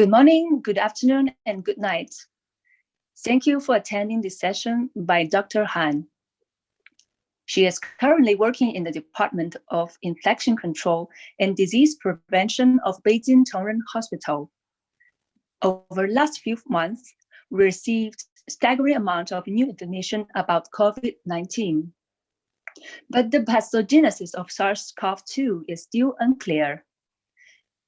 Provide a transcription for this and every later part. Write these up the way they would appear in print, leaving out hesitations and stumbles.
Good morning, good afternoon, and good night. Thank you for attending this session by Dr. Han. She is currently working in the Department of Infection Control and Disease Prevention of Beijing Tongren Hospital. Over the last few months, we received a staggering amount of new information about COVID-19. But the pathogenesis of SARS-CoV-2 is still unclear.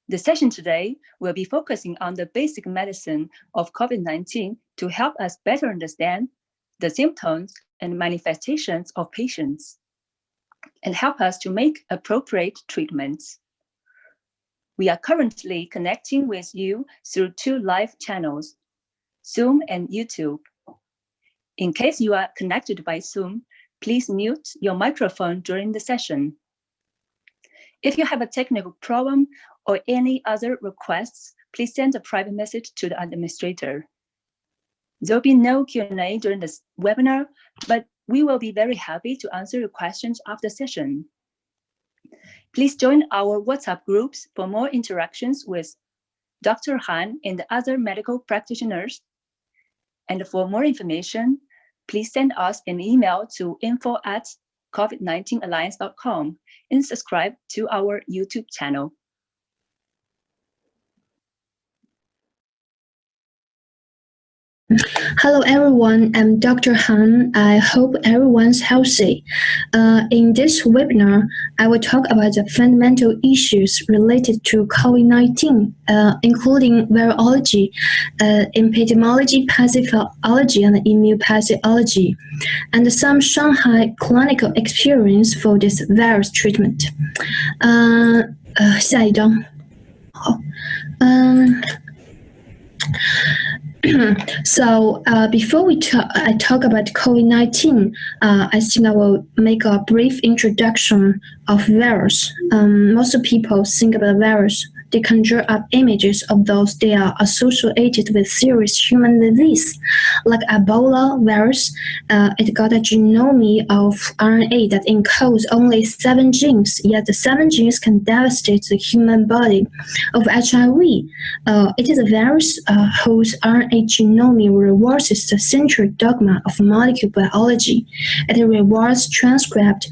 The session today will be focusing on the basic medicine of COVID-19 to help us better understand the symptoms and manifestations of patients and help us to make appropriate treatments. We are currently connecting with you through 2 live channels, Zoom and YouTube. In case you are connected by Zoom, please mute your microphone during the session. If you have a technical problem or any other requests, please send a private message to the administrator. There will be no Q&A during this webinar, but we will be very happy to answer your questions after the session. Please join our WhatsApp groups for more interactions with Dr. Han and the other medical practitioners. And for more information, please send us an email to info@covid19alliance.com and subscribe to our YouTube channel. Hello everyone, I'm Dr. Han. I hope everyone's healthy. In this webinar, I will talk about the fundamental issues related to COVID-19, including virology, epidemiology, pathophysiology, and immunopathology, and some Shanghai clinical experience for this virus treatment. 下一张。好。So before I talk about COVID-19, I think I will make a brief introduction of virus. Most people think about virus. They conjure up images of those they are associated with serious human disease, like Ebola virus. It got a genome of RNA that encodes only 7 genes, yet the 7 genes can devastate the human body. Of HIV, it is a virus whose RNA genome reverses the central dogma of molecular biology. It reverses transcript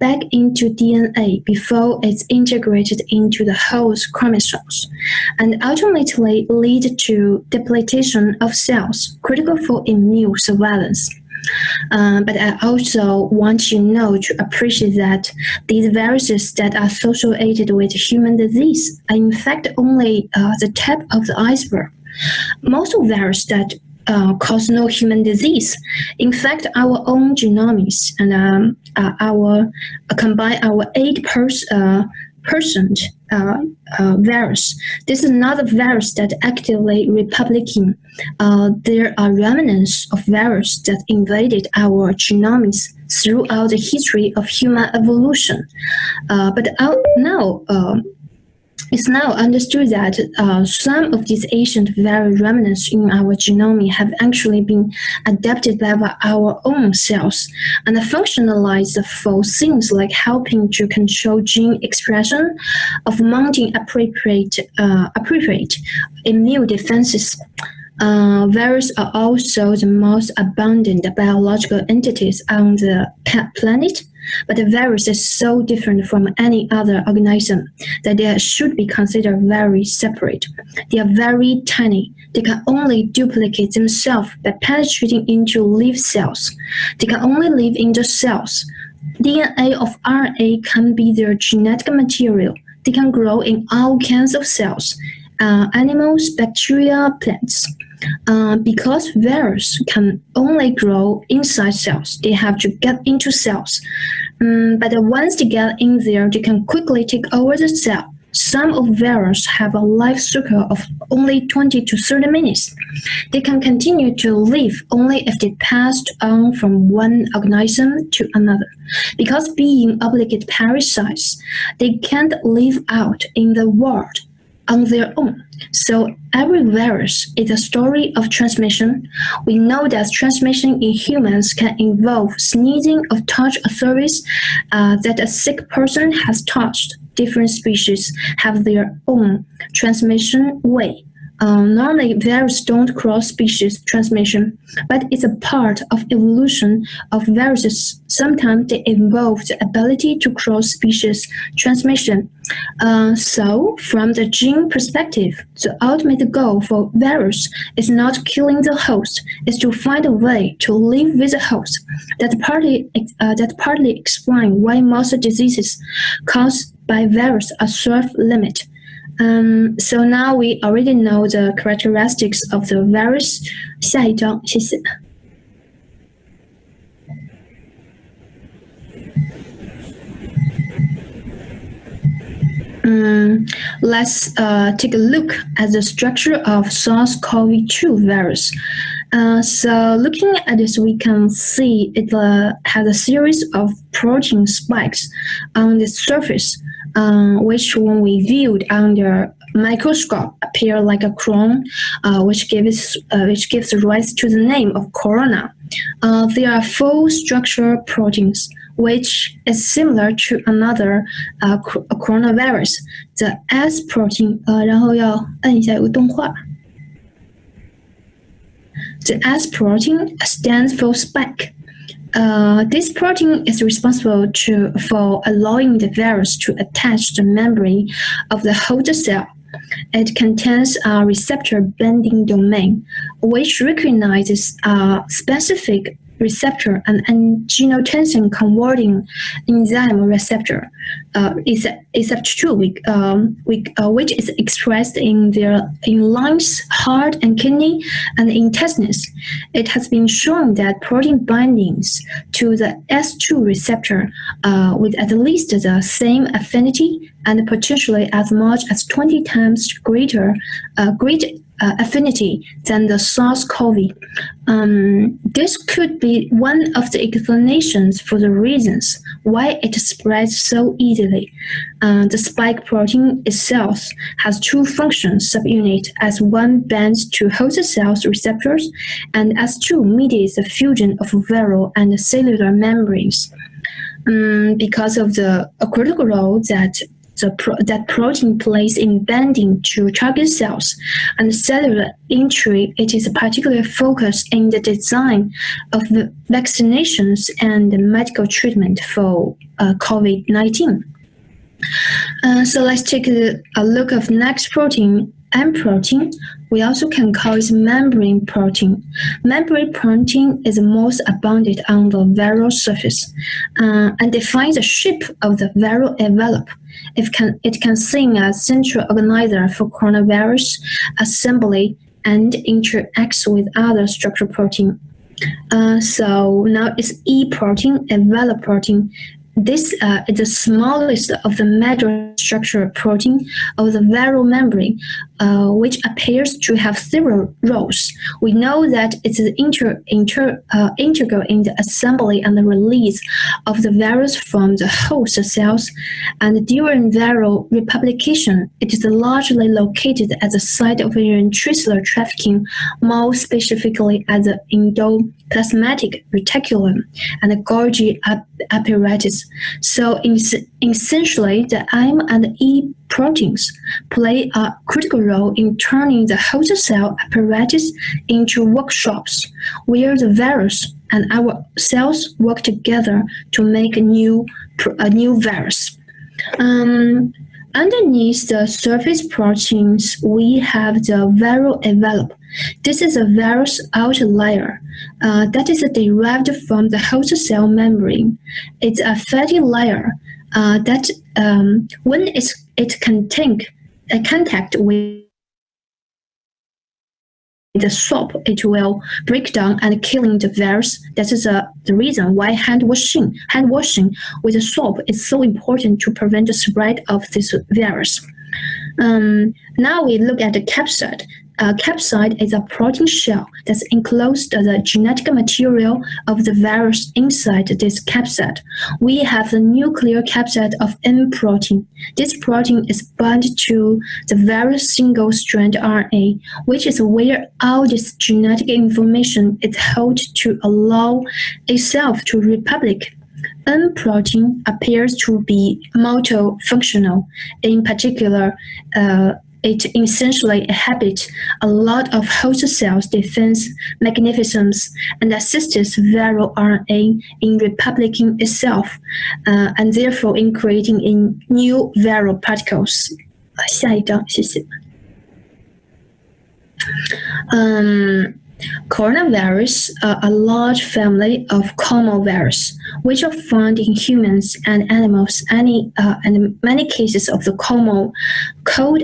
back into DNA before it's integrated into the host chromosomes, and ultimately lead to depletion of cells, critical for immune surveillance. But I also want you to appreciate that these viruses that are associated with human disease are in fact only the tip of the iceberg. Most of viruses that cause no human disease. In fact, our own genomics and combine our 8% virus. This is not a virus that actively replicating. There are remnants of virus that invaded our genomics throughout the history of human evolution. But now, it's now understood that some of these ancient virus remnants in our genome have actually been adapted by our own cells and functionalized for things like helping to control gene expression of mounting appropriate immune defenses. Viruses are also the most abundant biological entities on the planet. But the virus is so different from any other organism that they should be considered very separate. They are very tiny. They can only duplicate themselves by penetrating into live cells. They can only live in the cells. DNA of RNA can be their genetic material. They can grow in all kinds of cells, animals, bacteria, plants. Because viruses can only grow inside cells, they have to get into cells. But once they get in there, they can quickly take over the cell. Some of viruses have a life cycle of only 20 to 30 minutes. They can continue to live only if they passed on from one organism to another. Because being obligate parasites, they can't live out in the world on their own. So every virus is a story of transmission. We know that transmission in humans can involve sneezing or touch a surface that a sick person has touched. Different species have their own transmission way. Normally, viruses don't cross species transmission, but it's a part of evolution of viruses. Sometimes they evolve the ability to cross species transmission. So, from the gene perspective, the ultimate goal for virus is not killing the host, it's to find a way to live with the host. That partly explains why most diseases caused by virus are self-limit. So now we already know the characteristics of the virus. 下一章，谢谢。Let's take a look at the structure of SARS-CoV-2 virus. So looking at this, we can see it has a series of protein spikes on the surface, which when we viewed under microscope appear like a crown, which gives rise to the name of corona. They are full structure proteins, which is similar to another coronavirus, the S protein. 然后要按一下有个动画。The S protein stands for spike. This protein is responsible for allowing the virus to attach the membrane of the host cell. It contains a receptor binding domain, which recognizes a specific receptor and angiotensin converting enzyme receptor, ECEP2, which is expressed in lungs, heart, and kidney, and intestines. It has been shown that protein bindings to the S2 receptor with at least the same affinity and potentially as much as 20 times greater affinity than the SARS-CoV. This could be one of the explanations for the reasons why it spreads so easily. The spike protein itself has two functions subunit, as one binds to host cell's receptors, and as two mediates the fusion of viral and cellular membranes. Because of the critical role that protein plays in binding to target cells and cellular entry, it is particularly focused in the design of the vaccinations and medical treatment for COVID-19. So let's take a look of next protein, M protein. We also can call it membrane protein. Membrane protein is most abundant on the viral surface and defines the shape of the viral envelope. It can sing as central organizer for coronavirus assembly and interacts with other structural protein. So now it's E protein, envelope protein. This is the smallest of the major structural protein of the viral membrane, which appears to have several roles. We know that it is integral in the assembly and the release of the virus from the host cells, and during viral replication, it is largely located at the site of intracellular trafficking, more specifically at the endoplasmatic reticulum and the Golgi apparatus. So essentially, the M and E proteins play a critical role in turning the host cell apparatus into workshops where the virus and our cells work together to make a new virus. Underneath the surface proteins, we have the viral envelope. This is a virus outer layer that is derived from the host cell membrane. It's a fatty layer that when it can take a contact with the soap, it will break down and killing the virus. That is the reason why hand washing with the soap is so important to prevent the spread of this virus. Now we look at the capsid. Capsid is a protein shell that encloses the genetic material of the virus inside this capsid. We have the nuclear capsid of M protein. This protein is bound to the virus single-strand RNA, which is where all this genetic information is held to allow itself to replicate. M protein appears to be multifunctional. In particular, it essentially inhabits a lot of host cells' defense mechanisms and assists viral RNA in replicating itself, and therefore in creating new viral particles. 下一张，谢谢。Coronavirus are a large family of common virus, which are found in humans and animals, and in many cases of the common cold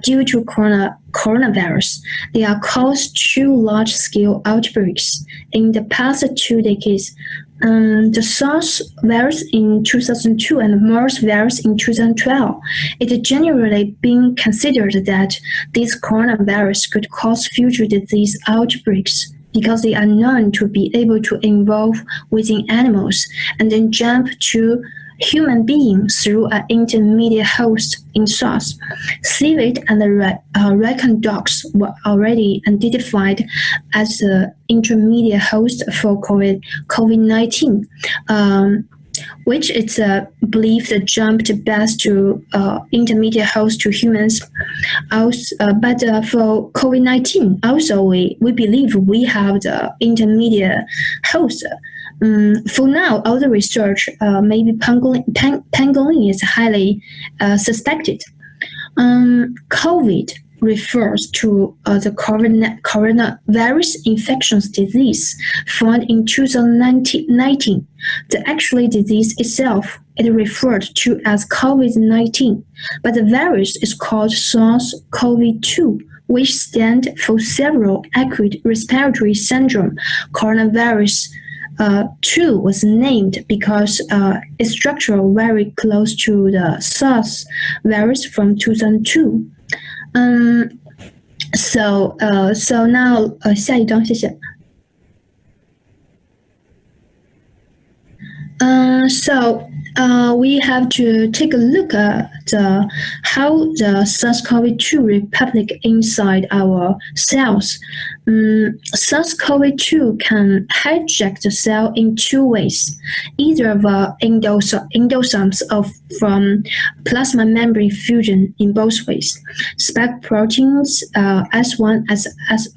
due to coronavirus. They are caused two large-scale outbreaks in the past 2 decades. The SARS virus in 2002 and MERS virus in 2012. It is generally been considered that these coronavirus could cause future disease outbreaks because they are known to be able to evolve within animals and then jump to human beings through an intermediate host in SARS. Civet and the raccoon dogs were already identified as the intermediate host for COVID-19, which is believed jumped best to intermediate host to humans. But for COVID-19, also we believe we have the intermediate host. For now, all the research, maybe pangolin is highly suspected. COVID refers to the coronavirus infectious disease found in 2019. The actual disease itself is referred to as COVID-19, but the virus is called SARS-CoV-2, which stands for several acute respiratory syndrome. Coronavirus 2 was named because its structure very close to the SARS virus from 2002. So now 下一张，谢谢。So we have to take a look at how the SARS-CoV-2 replicate inside our cells. SARS-CoV-2 can hijack the cell in two ways, either via endosomes from plasma membrane fusion in both ways. Spike proteins S1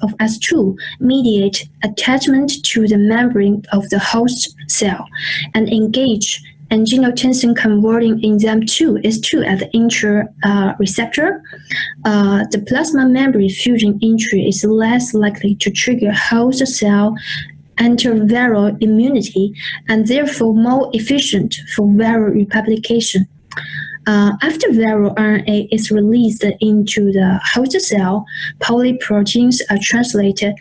of S2 mediate attachment to the membrane of the host cell and engage angiotensin converting enzyme 2 is 2 at the receptor. The plasma membrane fusion entry is less likely to trigger host cell antiviral immunity and therefore more efficient for viral replication. After viral RNA is released into the host cell, polyproteins are translated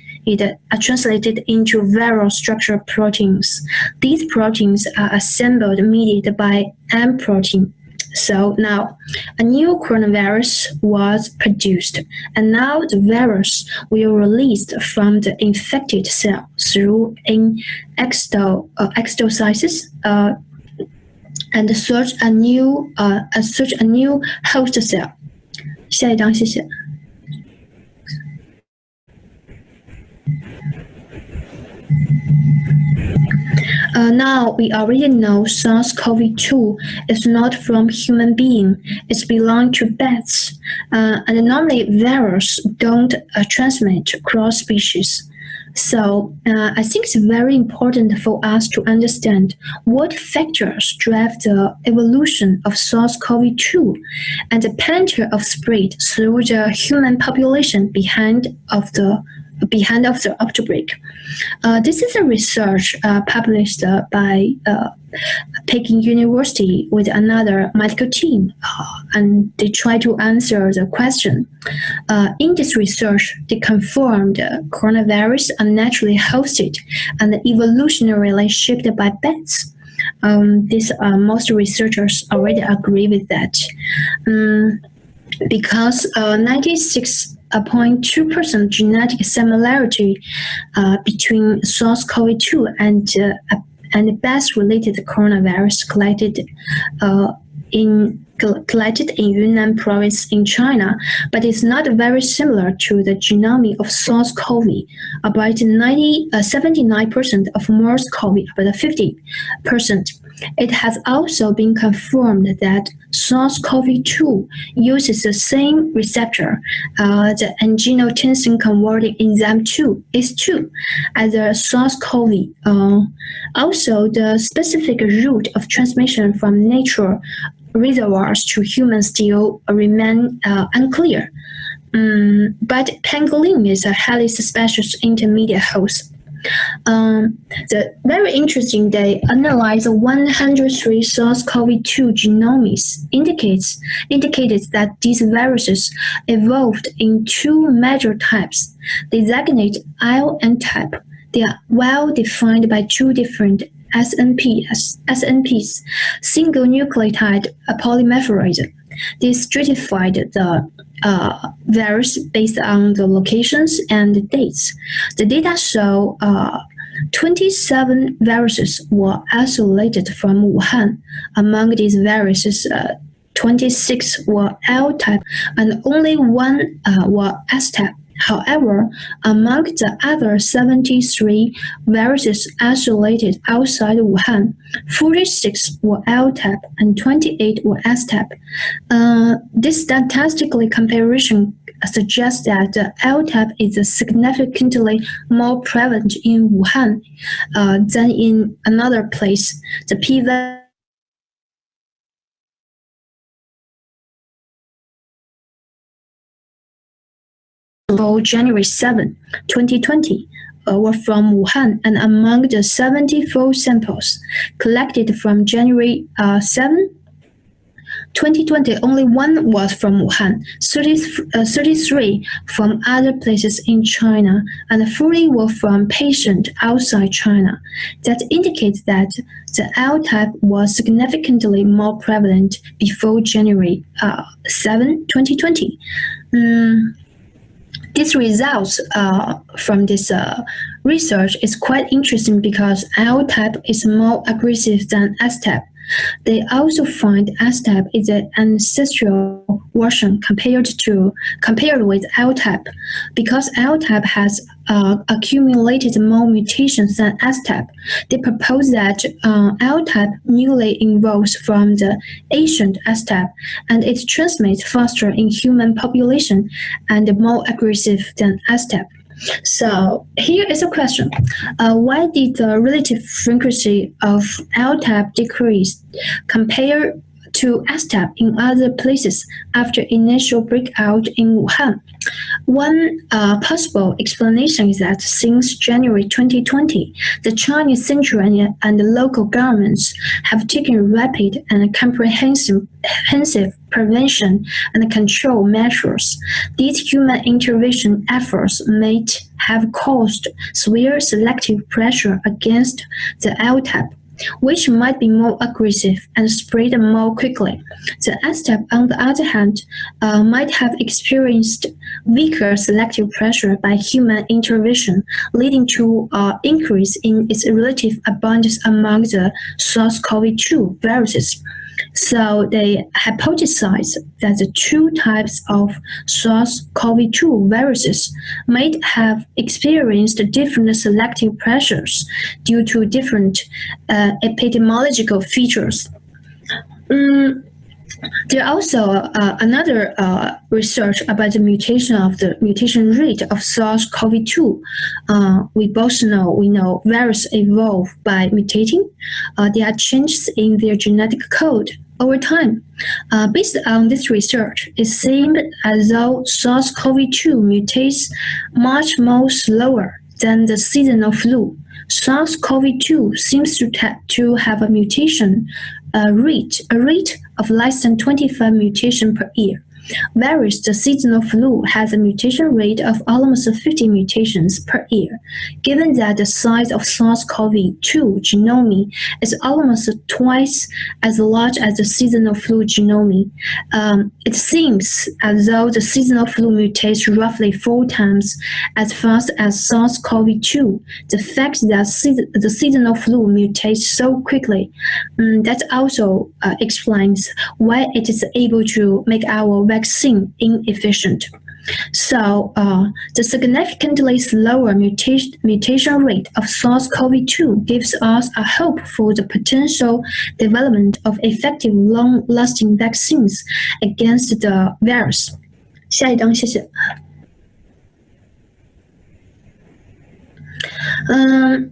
into viral structure proteins. These proteins are assembled mediated by M protein. So now a new coronavirus was produced, and now the virus will released from the infected cell through an exocytes and search a new host cell. 下一张，谢谢。Now we already know SARS-CoV-2 is not from human being; it belongs to bats, and normally viruses don't transmit cross species. So I think it's very important for us to understand what factors drive the evolution of SARS-CoV-2 and the pattern of spread through the human population behind of the outbreak. This is a research published by Peking University with another medical team, and they try to answer the question. In this research, they confirmed coronavirus are naturally hosted and evolutionarily shaped by bats. Most researchers already agree with that. Because 96.2% genetic similarity between SARS-CoV-2 and bats-related coronavirus collected in collected in Yunnan province in China, but is not very similar to the genome of SARS-CoV. About 79% of MERS-CoV, about 50%. It has also been confirmed that SARS-CoV-2 uses the same receptor, the angiotensin converting enzyme 2, ACE2, as the SARS-CoV. Also, the specific route of transmission from natural reservoirs to humans still remain unclear. But pangolin is a highly suspicious intermediate host. The very interesting, they analyzed 103 SARS-CoV-2 genomes indicated that these viruses evolved in two major types, designated IL and type. They are well defined by two different SNPs, single nucleotide polymerase. They stratified the virus based on the locations and dates. The data show 27 viruses were isolated from Wuhan. Among these viruses, 26 were L-type and only one were S-type. However, among the other 73 viruses isolated outside Wuhan, 46 were L-type and 28 were S-type. This statistical comparison suggests that the L-type is significantly more prevalent in Wuhan than in another place. The p-value January 7, 2020, were from Wuhan, and among the 74 samples collected from January 7, 2020, only one was from Wuhan, 33 from other places in China, and 40 were from patients outside China. That indicates that the L-type was significantly more prevalent before January 7, 2020. These results from this research is quite interesting because L-type is more aggressive than S-type. They also find S-type is an ancestral version compared with L-type. Because L-type has accumulated more mutations than S-type, they propose that L-type newly evolves from the ancient S-type, and it transmits faster in human population and more aggressive than S-type. So here is a question. Why did the relative frequency of L-type decrease compared to S-type in other places after initial breakout in Wuhan? One possible explanation is that since January 2020, the Chinese central and local governments have taken rapid and comprehensive prevention and control measures. These human intervention efforts might have caused severe selective pressure against the L-type, which might be more aggressive and spread more quickly. The S-type, on the other hand, might have experienced weaker selective pressure by human intervention, leading to an increase in its relative abundance among the SARS-CoV-2 viruses. So they hypothesized that the two types of SARS-CoV-2 viruses might have experienced different selective pressures due to different epidemiological features. There are also another research about the mutation rate of SARS-CoV-2. We know viruses evolve by mutating. There are changes in their genetic code over time. Based on this research, it seemed as though SARS-CoV-2 mutates much more slower than the seasonal flu. SARS-CoV-2 seems to have a mutation rate of less than 25 mutations per year. Whereas the seasonal flu has a mutation rate of almost 50 mutations per year. Given that the size of SARS-CoV-2 genome is almost twice as large as the seasonal flu genome, it seems as though the seasonal flu mutates roughly 4 times as fast as SARS-CoV-2. The fact that the seasonal flu mutates so quickly, that also explains why it is able to make our vaccine inefficient. So the significantly slower mutation rate of SARS-CoV-2 gives us a hope for the potential development of effective long-lasting vaccines against the virus. 下一张，谢谢。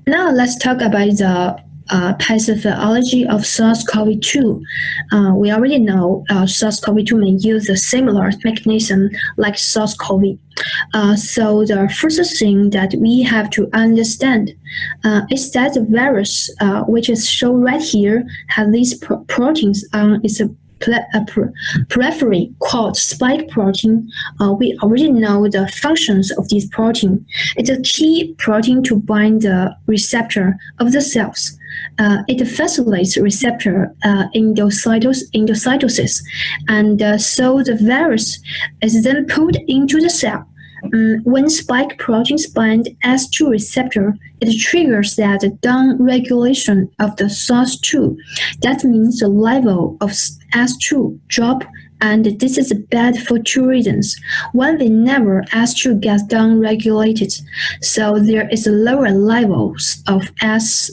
Now let's talk about the pathophysiology of SARS-CoV-2. We already know SARS-CoV-2 may use a similar mechanism like SARS-CoV. So the first thing that we have to understand is that the virus, which is shown right here, has these proteins on its periphery called spike protein. We already know the functions of this protein. It's a key protein to bind the receptor of the cells. It facilitates receptor endocytosis, and so the virus is then pulled into the cell. When spike proteins bind S2 receptor, it triggers that down-regulation of the SARS-2. That means the level of S2 drop, and this is bad for 2 reasons. One, whenever S2 gets down-regulated, so there is a lower levels of S's,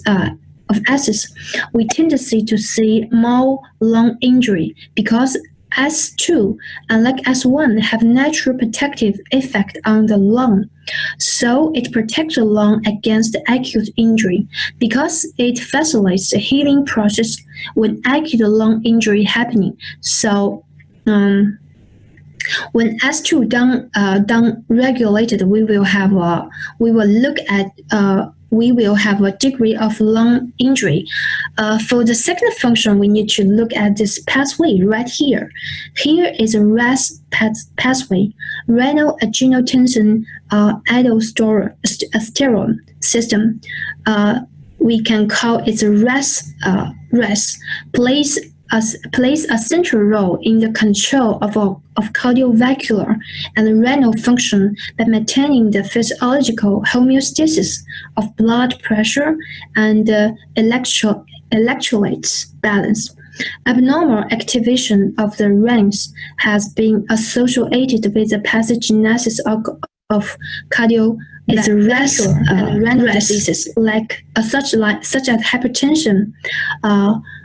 we tendency to see more lung injury because S2, unlike S1, have natural protective effect on the lung. So it protects the lung against acute injury because it facilitates the healing process when acute lung injury happening. So when S2 down regulated, we will have a degree of lung injury. For the second function, we need to look at this pathway right here. Here is a RAS pathway, renal angiotensin aldosterone system. We can call it a RAS. Plays a central role in the control of cardiovascular and renal function by maintaining the physiological homeostasis of blood pressure and electrolytes balance. Abnormal activation of the RAS has been associated with the pathogenesis of cardiovascular and renal diseases such as hypertension,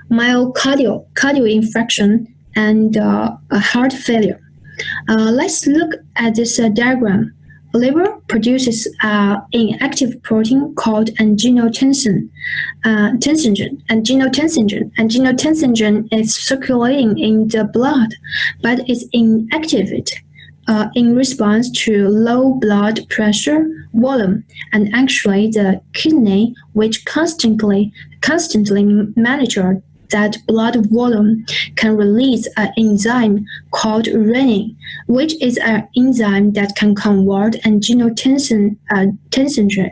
myocardial infarction, and heart failure. Let's look at this diagram. Liver produces an inactive protein called angiotensin. Angiotensin is circulating in the blood, but is inactivated in response to low blood pressure, volume, and actually the kidney, which constantly monitor that blood volume, can release an enzyme called renin, which is an enzyme that can convert angiotensin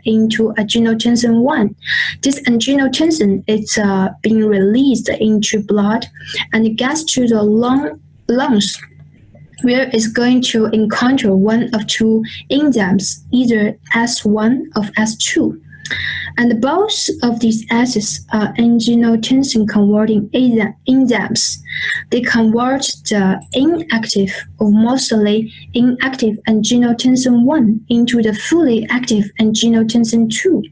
into angiotensin 1. This angiotensin is being released into blood and gets to the lungs, where it's going to encounter one of 2 enzymes, either S1 or S2. And both of these S's are angiotensin converting enzymes. They convert the inactive or mostly inactive angiotensin 1 into the fully active angiotensin 2.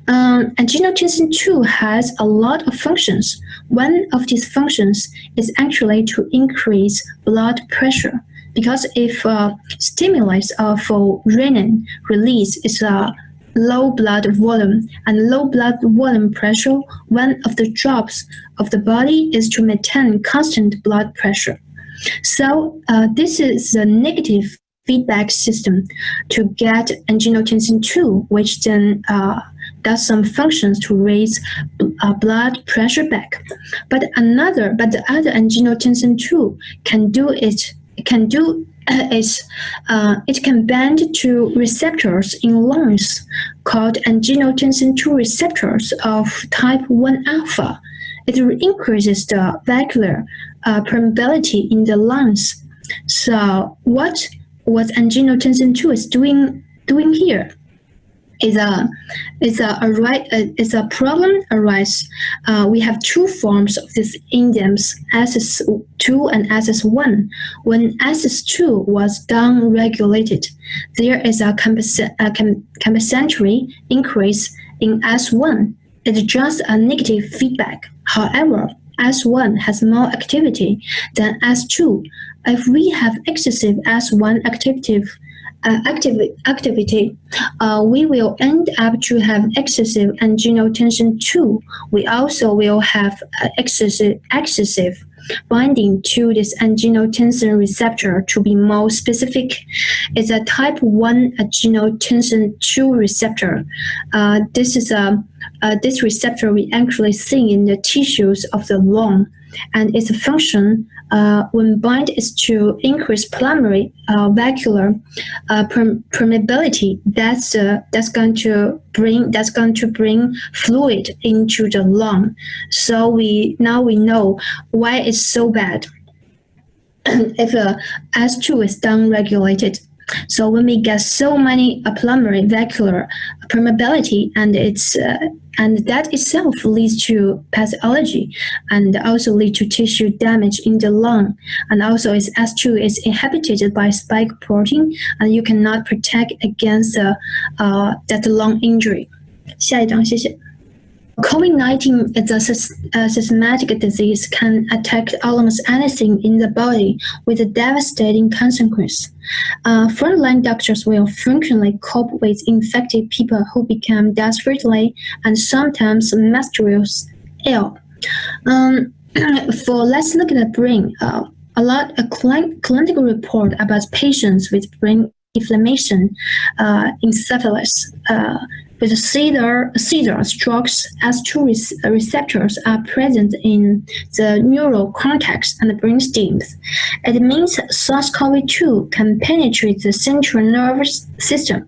Angiotensin 2 has a lot of functions. One of these functions is actually to increase blood pressure, because if stimulus for renin release is a low blood volume, and low blood volume pressure, one of the jobs of the body is to maintain constant blood pressure. So this is a negative feedback system to get angiotensin 2, which then does some functions to raise blood pressure back. But the other angiotensin 2 can can do is it can bind to receptors in lungs called angiotensin II receptors of type 1 alpha. It increases the vascular permeability in the lungs. So what angiotensin II is doing here is a problem arise. We have two forms of these enzymes, SS2 and SS1. When SS2 was downregulated, there is a compensatory increase in S1. It's just a negative feedback. However, S1 has more activity than S2. If we have excessive S1 activity, we will end up to have excessive angiotensin II. We also will have excessive binding to this angiotensin receptor. To be more specific, it's a type 1 angiotensin II receptor. This receptor we actually see in the tissues of the lung, and its function when bind is to increase primary vascular permeability. That's going to bring fluid into the lung. So we know why it's so bad if S2 is downregulated. So when we get so many primary vascular permeability, and that itself leads to pathology and also lead to tissue damage in the lung. And also S2 is inhibited by spike protein, and you cannot protect against that lung injury. 下一张，谢谢。COVID-19 is a systematic disease, can attack almost anything in the body with a devastating consequence. Frontline doctors will frequently cope with infected people who become desperately and sometimes mysteriously ill. Let's look at the brain. A clinical report about patients with brain inflammation, encephalitis, with seizure strokes. S2 receptors are present in the neural cortex and the brainstem. It means SARS-CoV-2 can penetrate the central nervous system.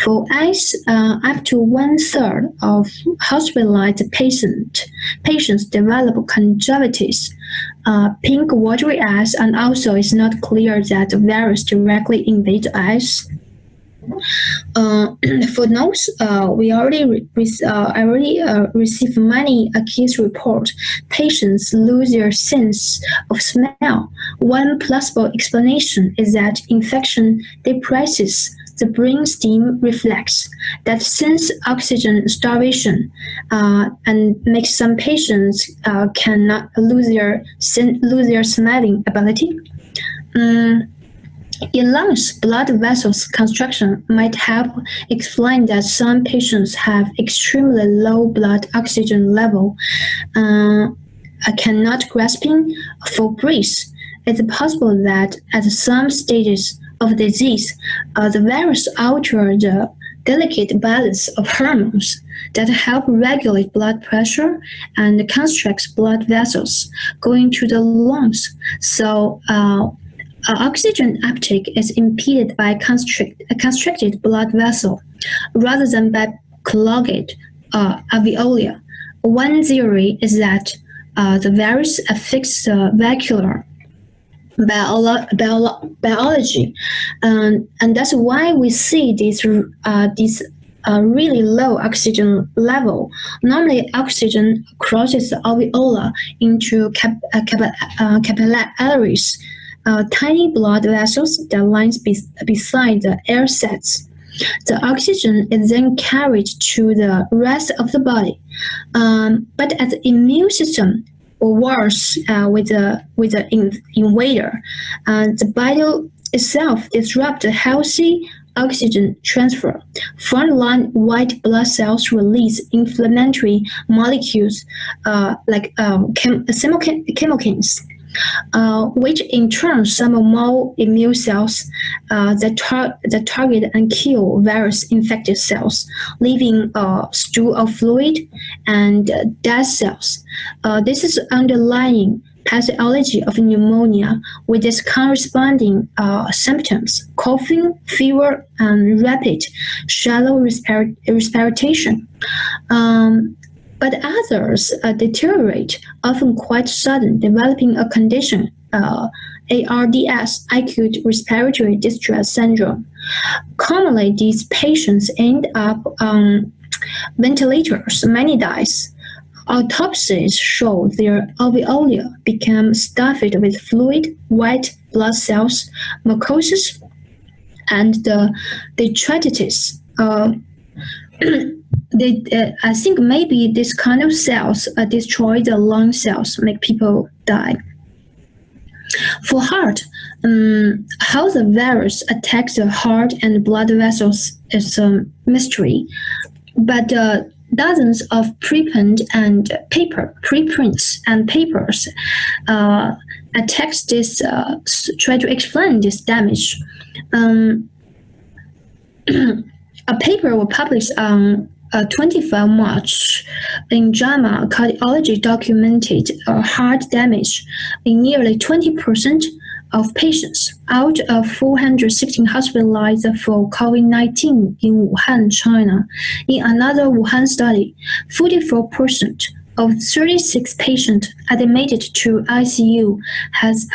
For eyes, up to 1/3 of hospitalized patients develop conjunctivitis, pink watery eyes, and also it's not clear that the virus directly invades eyes. For nose, we already received many case reports. Patients lose their sense of smell. One plausible explanation is that infection depresses the brainstem reflex that sense oxygen starvation, and makes some patients cannot lose their smelling ability. In lungs, blood vessels construction might help explain that some patients have extremely low blood oxygen level, cannot grasping for breath. It's possible that at some stages of disease, the virus alters the delicate balance of hormones that help regulate blood pressure and constricts blood vessels going to the lungs. So oxygen uptake is impeded by constricted blood vessel rather than by clogged alveoli. One theory is that the virus affects the vascular biology, and that's why we see this really low oxygen level. Normally, oxygen crosses the alveola into capillaries, tiny blood vessels that lines beside the air sacs. The oxygen is then carried to the rest of the body, but as the immune system wars with the invader, the body itself disrupts the healthy oxygen transfer. Frontline white blood cells release inflammatory molecules like chemokines, which in turn summon more immune cells that target and kill virus-infected cells, leaving a stew of fluid and dead cells. This is underlying pathology of pneumonia with its corresponding symptoms: coughing, fever, and rapid, shallow respiration. But others deteriorate, often quite sudden, developing a condition, ARDS, acute respiratory distress syndrome. Commonly, these patients end up on ventilators. Many dies. Autopsies show their alveoli became stuffed with fluid, white blood cells, mucosis, and the detritus. I think maybe this kind of cells destroy the lung cells, make people die. For heart, how the virus attacks the heart and blood vessels is a mystery, but dozens of preprints and papers attacks this, try to explain this damage. A paper was published on 25 March in JAMA Cardiology documented heart damage in nearly 20% of patients out of 416 hospitalized for COVID-19 in Wuhan, China. In another Wuhan study, 44% of 36 patients admitted to ICU has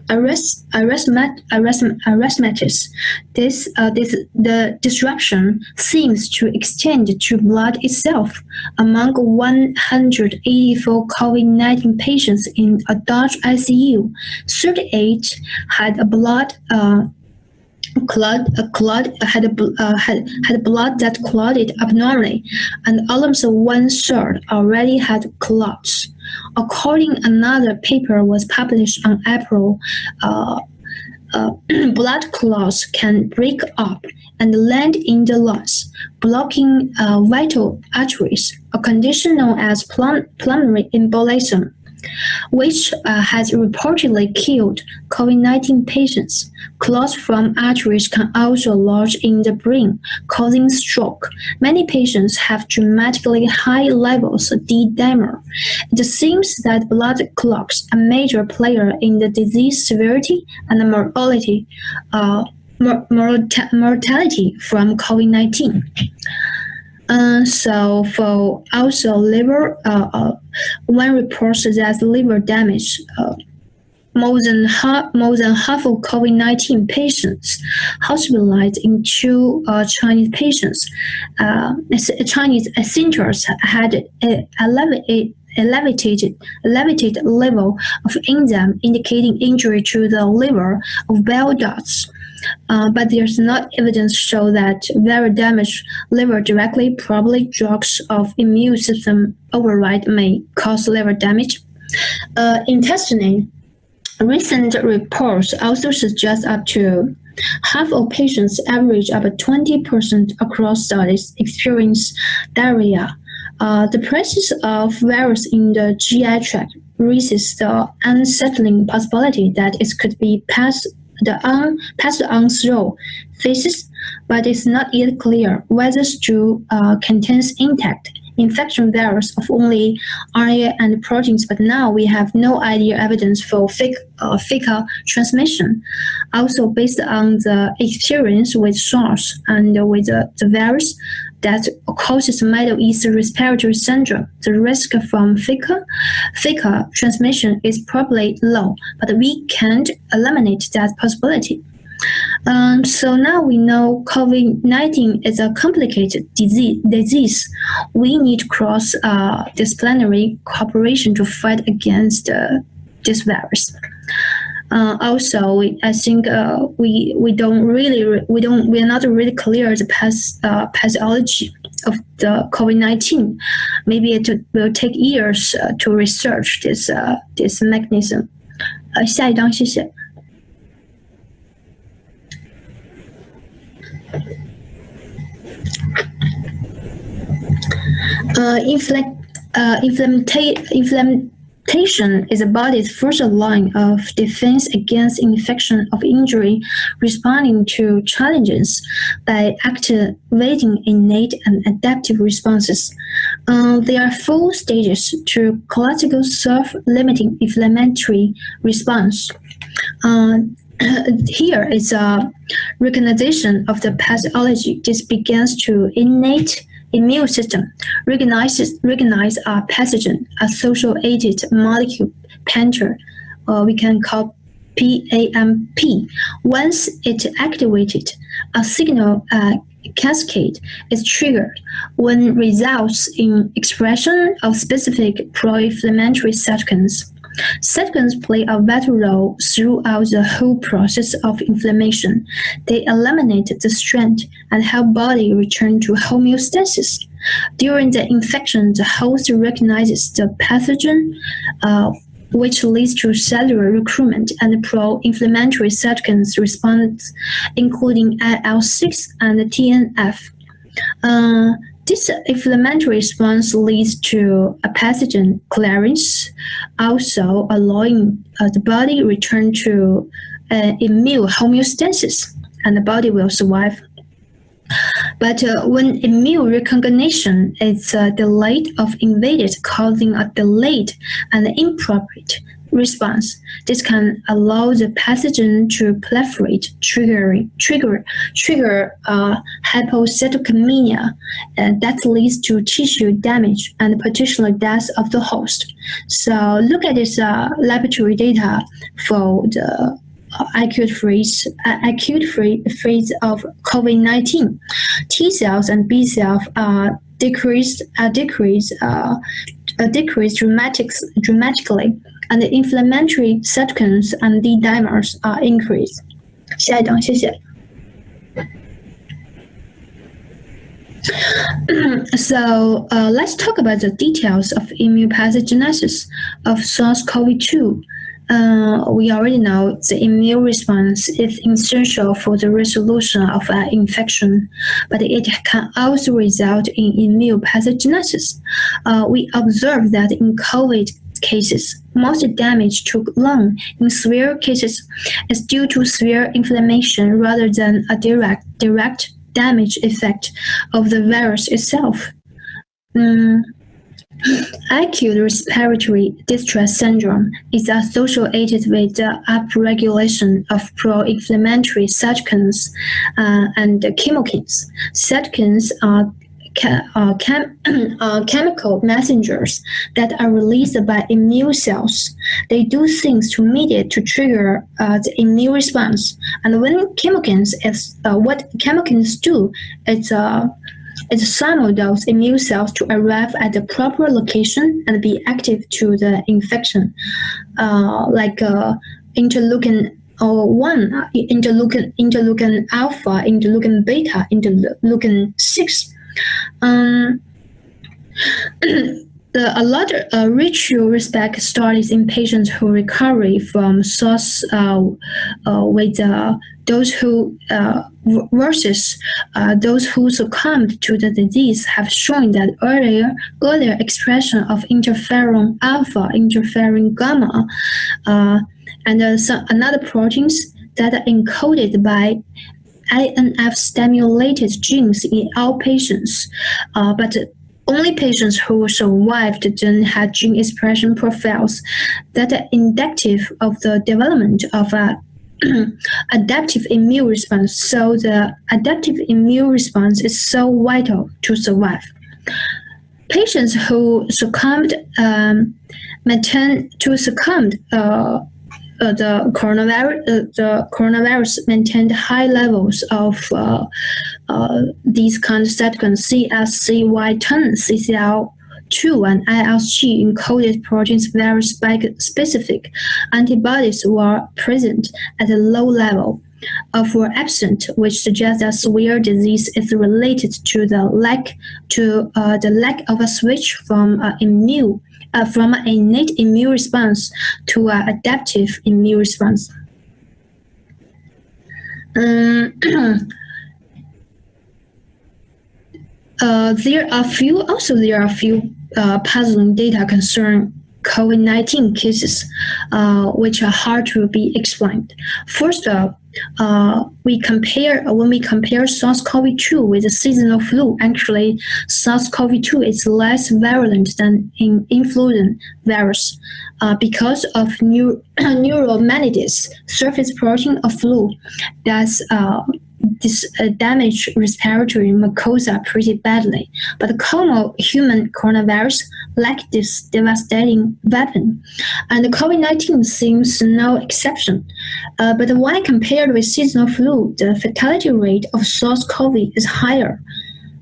arrhythmitis. The disruption seems to extend to blood itself. Among 184 COVID-19 patients in a Dutch ICU, 38 had a blood had blood that clotted abnormally, and almost 1/3 already had clots. According another paper was published on April, blood clots can break up and land in the lungs, blocking vital arteries, a condition known as pulmonary embolism, which has reportedly killed COVID-19 patients. Clots from arteries can also lodge in the brain, causing stroke. Many patients have dramatically high levels of D-dimer. It seems that blood clots are a major player in the disease severity and mortality from COVID-19. So for also liver, one reports that liver damage. More than half of COVID-19 patients hospitalized in two Chinese patients. Chinese centers had elevated level of enzyme indicating injury to the liver of bile ducts. But there's not evidence to show that viral damage liver directly. Probably drugs of immune system override may cause liver damage. Intestinal. Recent reports also suggest up to half of patients, average about 20% across studies, experience diarrhea. The presence of virus in the GI tract raises the unsettling possibility that it could be passed on through feces, but it's not yet clear whether stool contains intact infection virus of only RNA and proteins, but now we have no evidence for fecal transmission. Also, based on the experience with SARS and with the virus that causes Middle East respiratory syndrome, the risk from fecal transmission is probably low, but we can't eliminate that possibility. So now we know COVID-19 is a complicated disease. We need cross-disciplinary cooperation to fight against this virus. Also, I think we are not really clear the pathology of the COVID-19. Maybe it will take years to research this mechanism. 下一张，谢谢。Mutation is the body's first line of defense against infection or injury, responding to challenges by activating innate and adaptive responses. There are 4 stages to classical self-limiting inflammatory response. Here is a recognition of the pathology. This begins to innate immune system recognize a pathogen associated molecule painter, we can call PAMP. Once it's activated, a signal cascade is triggered when results in expression of specific pro-inflammatory cytokines. Cytokines play a vital role throughout the whole process of inflammation. They eliminate the stress and help body return to homeostasis. During the infection, the host recognizes the pathogen, which leads to cellular recruitment and pro-inflammatory cytokines response, including IL-6 and TNF. This inflammatory response leads to a pathogen clearance, also allowing the body return to immune homeostasis, and the body will survive. But when immune recognition is delayed or invaded, causing a delayed and inappropriate response, this can allow the pathogen to proliferate, trigger hypocytokemia, and that leads to tissue damage and potential death of the host. So look at this laboratory data for the acute phase of COVID-19. T cells and B cells are decreased dramatically, and the inflammatory cytokines and D dimers are increased. 下一张，谢谢。So let's talk about the details of immunopathogenesis of SARS-CoV-2. We already know the immune response is essential for the resolution of an infection, but it can also result in immunopathogenesis. We observe that in COVID cases, most damage to lung in severe cases is due to severe inflammation rather than a direct damage effect of the virus itself. Acute respiratory distress syndrome is associated with the upregulation of pro-inflammatory cytokines and chemokines. Cytokines are chemical messengers that are released by immune cells. They do things to mediate to trigger the immune response. And when chemokines what chemokines do, it's summon those immune cells to arrive at the proper location and be active to the infection, like interleukin 1, interleukin alpha, interleukin beta, interleukin 6. A lot of ritual respect studies in patients who recover from SARS with those who versus those who succumbed to the disease have shown that earlier expression of interferon alpha, interferon gamma, and another proteins that are encoded by INF stimulated genes in all patients, but only patients who survived then had gene expression profiles that are indicative of the development of a adaptive immune response. So the adaptive immune response is so vital to survive. Patients who succumbed the coronavirus maintained high levels of these kind of cytokines, CSCY10, CCL2, and ILG encoded proteins very specific. Antibodies were present at a low level were absent, which suggests that severe disease is related to the lack of a switch from from an innate immune response to an adaptive immune response. There are a few puzzling data COVID-19 cases, which are hard to be explained. First, when we compare SARS-CoV-2 with the seasonal flu, actually SARS-CoV-2 is less virulent than influenza virus because of neuromanitis, surface protein of flu, that's damage respiratory mucosa pretty badly. But the common human coronavirus lack this devastating weapon, and the COVID-19 seems no exception. But when compared with seasonal flu, the fatality rate of SARS-CoV is higher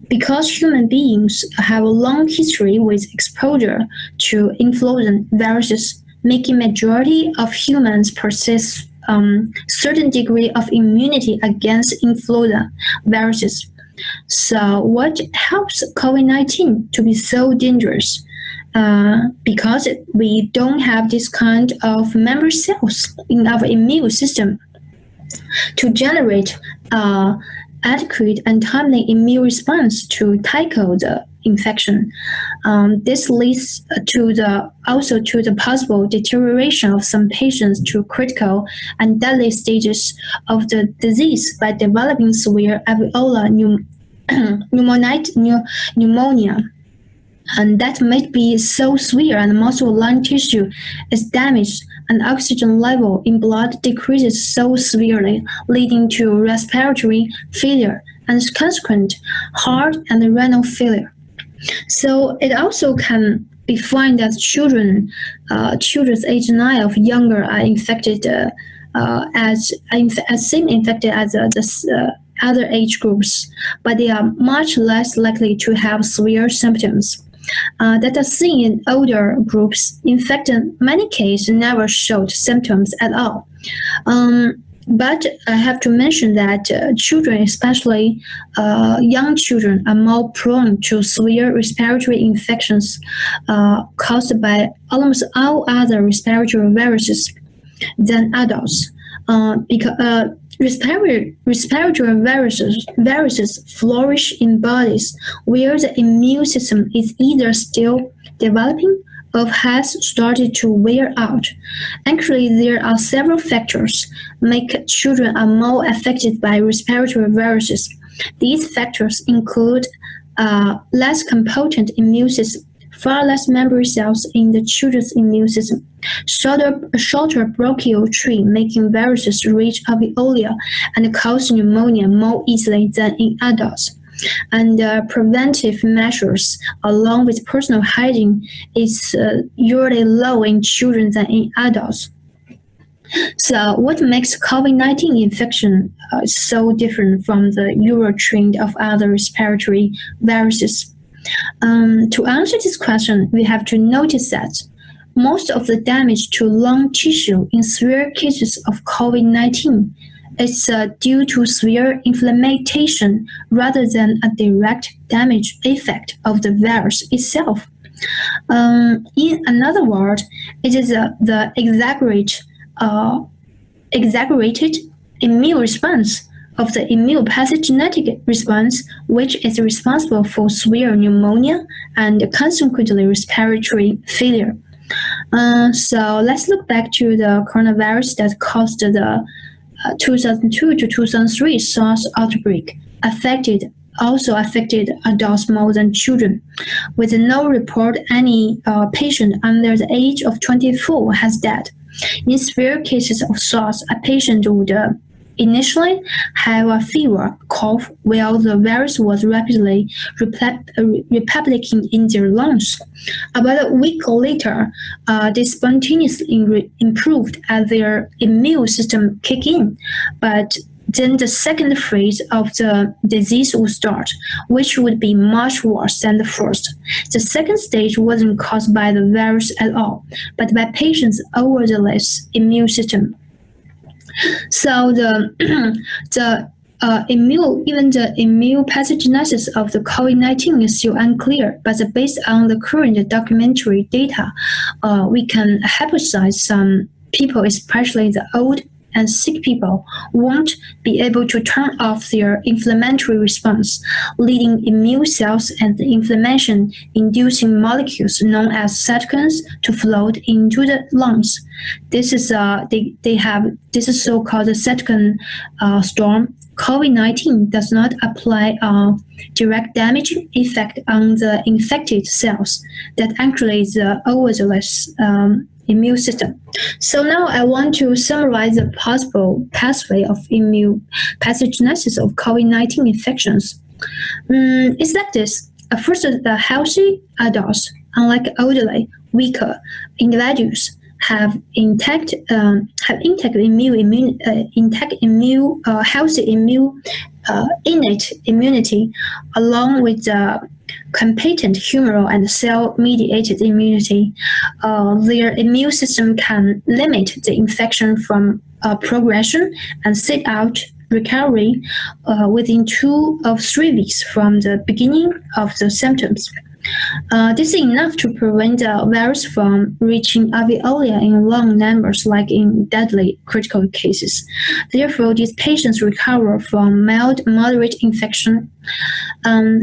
because human beings have a long history with exposure to influenza viruses, making majority of humans possess certain degree of immunity against influenza viruses. So what helps COVID-19 to be so dangerous? Because we don't have this kind of memory cells in our immune system to generate adequate and timely immune response to tackle the infection. This leads to the possible deterioration of some patients to critical and deadly stages of the disease by developing severe alveolar pneumonia. And that may be so severe and muscle lung tissue is damaged and oxygen level in blood decreases so severely, leading to respiratory failure and consequent heart and renal failure. So it also can be found that children age 9 or younger are infected as same infected as the other age groups, but they are much less likely to have severe symptoms. That are seen in older groups. In fact, in many cases, never showed symptoms at all. But I have to mention that children, especially young children, are more prone to severe respiratory infections caused by almost all other respiratory viruses than adults. Because respiratory viruses flourish in bodies where the immune system is either still developing or has started to wear out. Actually, there are several factors make children are more affected by respiratory viruses. These factors include less competent immune system, far less memory cells in the children's immune system, shorter bronchial tree, making viruses reach alveoli and cause pneumonia more easily than in adults. And preventive measures, along with personal hygiene, is usually low in children than in adults. So what makes COVID-19 infection so different from the usual trend of other respiratory viruses? To answer this question, we have to notice that most of the damage to lung tissue in severe cases of COVID-19 is due to severe inflammation rather than a direct damage effect of the virus itself. In another word, it is the exaggerated immune response of the immunopathogenic response, which is responsible for severe pneumonia and consequently respiratory failure. So let's look back to the coronavirus that caused the 2002 to 2003 SARS outbreak, also affected adults more than children, with no report any patient under the age of 24 has died. In severe cases of SARS, a patient would initially have a fever, cough, while the virus was rapidly replicating in their lungs. About a week later, they spontaneously improved as their immune system kicked in, but then the second phase of the disease would start, which would be much worse than the first. The second stage wasn't caused by the virus at all, but by patients' overzealous immune system. So the immune pathogenesis of the COVID-19 is still unclear, but based on the current documentary data, we can hypothesize some people, especially the old and sick people won't be able to turn off their inflammatory response, leading immune cells and the inflammation-inducing molecules known as cytokines to float into the lungs. This is this is so-called the cytokine storm. COVID-19 does not apply a direct damaging effect on the infected cells that actually the overzealous immune system. So now I want to summarize the possible pathway of immune pathogenesis of COVID-19 infections. It's like this. First, the healthy adults, unlike elderly, weaker individuals, have intact healthy innate immunity, along with competent humoral and cell-mediated immunity. Their immune system can limit the infection from progression and sit out recovery within 2 or 3 weeks from the beginning of the symptoms. This is enough to prevent the virus from reaching alveoli in long numbers, like in deadly critical cases. Therefore, these patients recover from mild, moderate infection.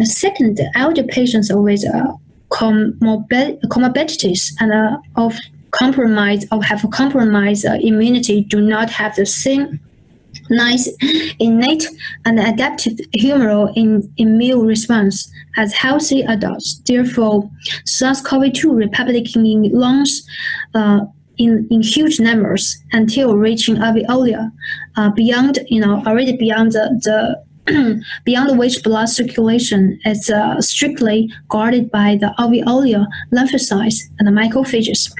Second, elder patients with comorbidities and have compromised immunity do not have the same nice innate and adaptive humoral immune response as healthy adults. Therefore, SARS-CoV-2 replicating in lungs in huge numbers until reaching alveoli, beyond the beyond which blood circulation is strictly guarded by the alveolar lymphocytes and the macrophages.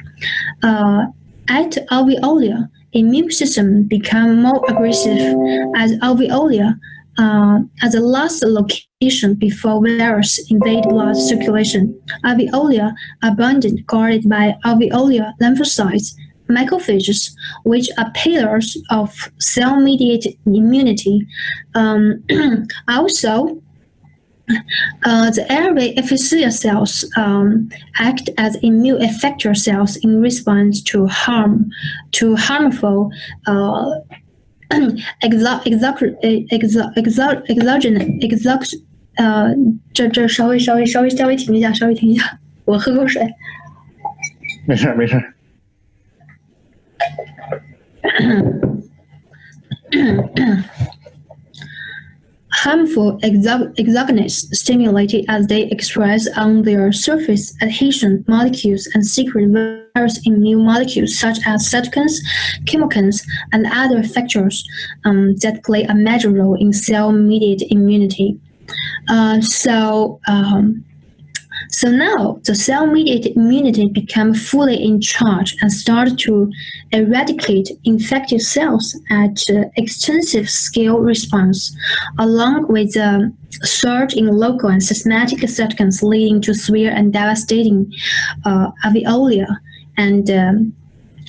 At alveoli, immune system become more aggressive as alveoli as the last location before virus invade blood circulation. Alveoli are abundant, guarded by alveolar lymphocytes, macrophages, which are pillars of cell-mediated immunity. Also, the airway epithelial cells act as immune effector cells in response to harmful exogenous 这稍微停一下，我喝口水。没事。Harmful exogenous stimuli as they express on their surface adhesion molecules and secret virus immune molecules such as cytokines, chemokines, and other factors that play a major role in cell-mediated immunity. So now the cell-mediated immunity become fully in charge and start to eradicate infected cells at extensive scale response, along with a surge in local and systematic cytokines leading to severe and devastating alveolar and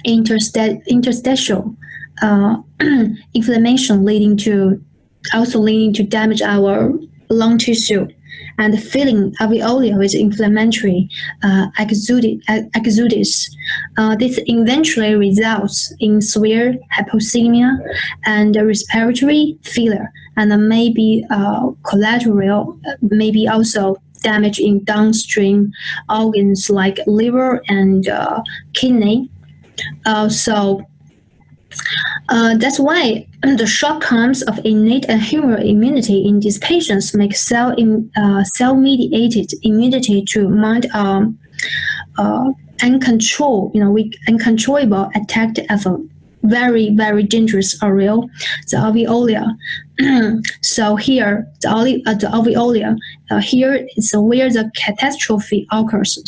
interstitial inflammation, leading to damage our lung tissue, and filling alveoli with inflammatory exudates. This eventually results in severe hypoxemia and respiratory failure, and maybe collateral, maybe also damage in downstream organs like liver and kidney. That's why the shortcomings of innate and humoral immunity in these patients make cell-mediated immunity to mount uncontrollable attack as a very, very dangerous area, the alveolar. So here, the alveolar, here is where the catastrophe occurs.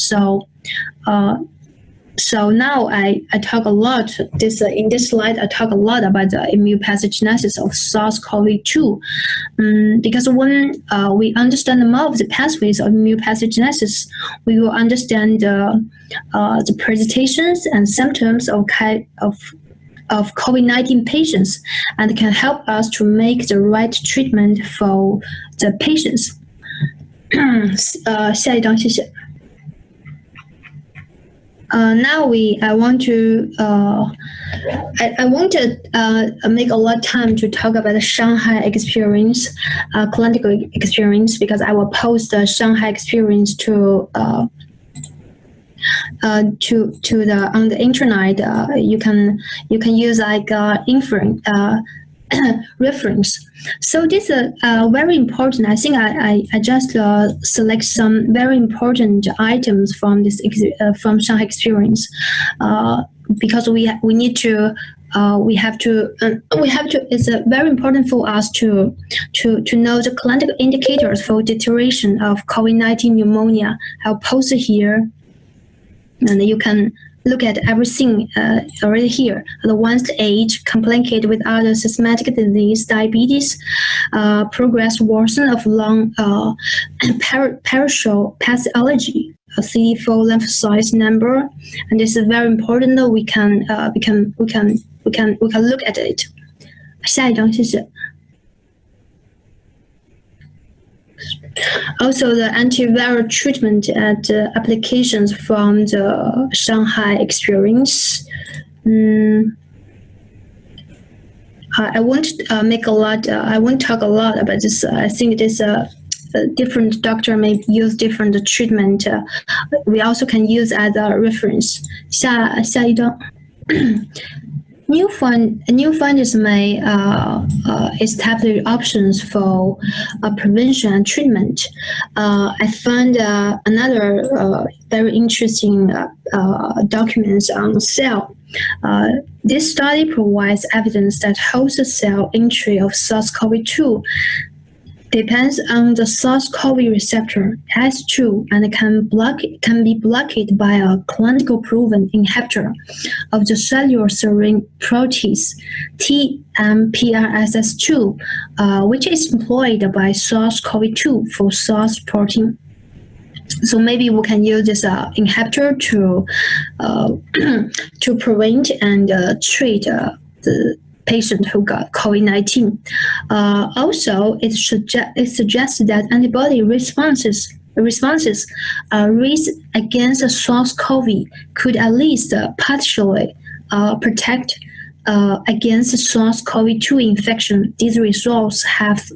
So now I talk a lot. In this slide, I talk a lot about the immune pathogenesis of SARS-CoV-2, because when we understand more of the pathways of immune pathogenesis, we will understand the presentations and symptoms of COVID-19 patients, and can help us to make the right treatment for the patients. 下一张，谢谢。Now I want to make a lot of time to talk about the Shanghai experience, clinical experience, because I will post the Shanghai experience to the on the internet. You can use like inference reference. So this is very important. I think I just select some very important items from this from Shanghai experience, because we need to. We have to. It's very important for us to know the clinical indicators for deterioration of COVID-19 pneumonia. I'll post it here, and you can look at everything already here. Advanced age, complicated with other systematic disease, diabetes, progress worsen of lung, partial pathology, CD4 lymphocyte number, and this is very important. We can look at it. 下一张，谢谢。Also, the antiviral treatment and applications from the Shanghai experience. I won't make a lot. I won't talk a lot about this. I think this different doctor may use different treatment. We also can use as a reference. 下一张。New findings may establish options for prevention and treatment. I found another very interesting documents on cell. This study provides evidence that host cell entry of SARS-CoV-2 depends on the SARS-CoV receptor S2 and can be blocked by a clinical proven inhibitor of the cellular serine protease TMPRSS2, which is employed by SARS-CoV-2 for SARS protein. So maybe we can use this inhibitor to prevent and treat the patient who got COVID-19. Also, it suggests that antibody responses raised against SARS-CoV could at least partially protect against SARS-CoV-2 infection. These results have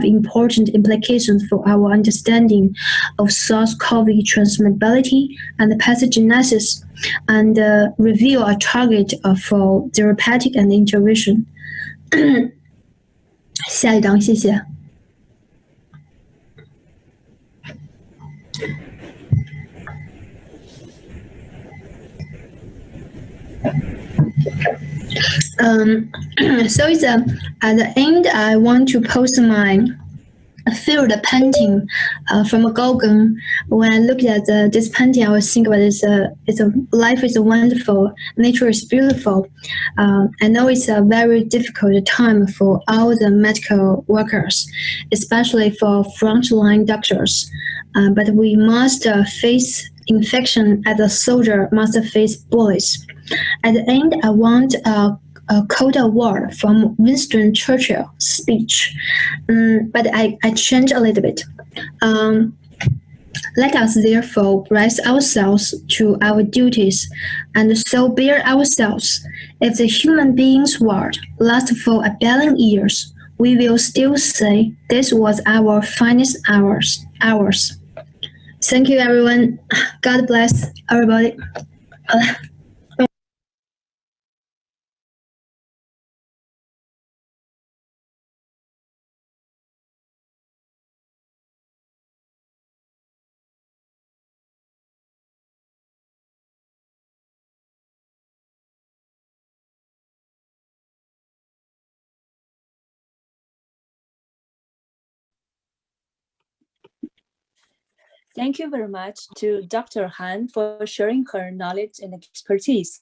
important implications for our understanding of SARS-CoV transmissibility and pathogenesis, and reveal a target for therapeutic and intervention. 下一张，谢谢。So it's at the end, I want to post my field painting from Gauguin. When I look at this painting, I was thinking about life is wonderful, nature is beautiful. I know it's a very difficult time for all the medical workers, especially for frontline doctors. But we must face infection as a soldier must face bullets. At the end, I want a quote award from Winston Churchill's speech, but I changed a little bit. Let us therefore brace ourselves to our duties and so bear ourselves. If the human being's world lasts for 1 billion years, we will still say this was our finest hours. Thank you, everyone. God bless everybody. Thank you very much to Dr. Han for sharing her knowledge and expertise.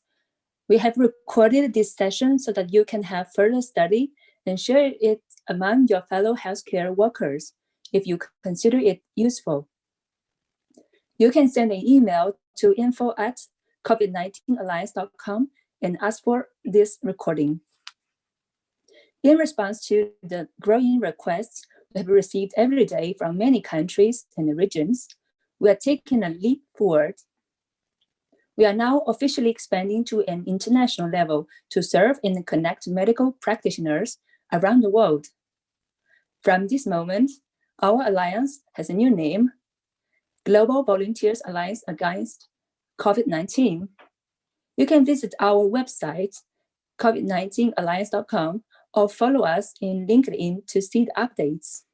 We have recorded this session so that you can have further study and share it among your fellow healthcare workers if you consider it useful. You can send an email to info@covid19alliance.com and ask for this recording. In response to the growing requests we have received every day from many countries and regions, we are taking a leap forward. We are now officially expanding to an international level to serve and connect medical practitioners around the world. From this moment, our alliance has a new name, Global Volunteers Alliance Against COVID-19. You can visit our website, covid19alliance.com, or follow us in LinkedIn to see the updates.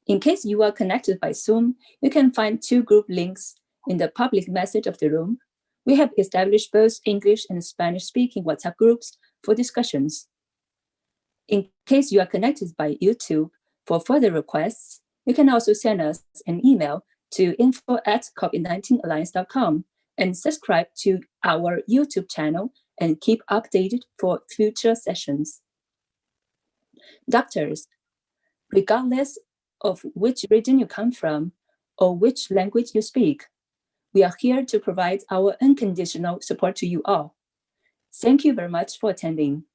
In case you are connected by Zoom, you can find 2 group links in the public message of the room. We have established both English and Spanish-speaking WhatsApp groups for discussions. In case you are connected by YouTube, for further requests, you can also send us an email to info@covid19alliance.com and subscribe to our YouTube channel and keep updated for future sessions. Doctors, regardless of which region you come from or which language you speak, we are here to provide our unconditional support to you all. Thank you very much for attending.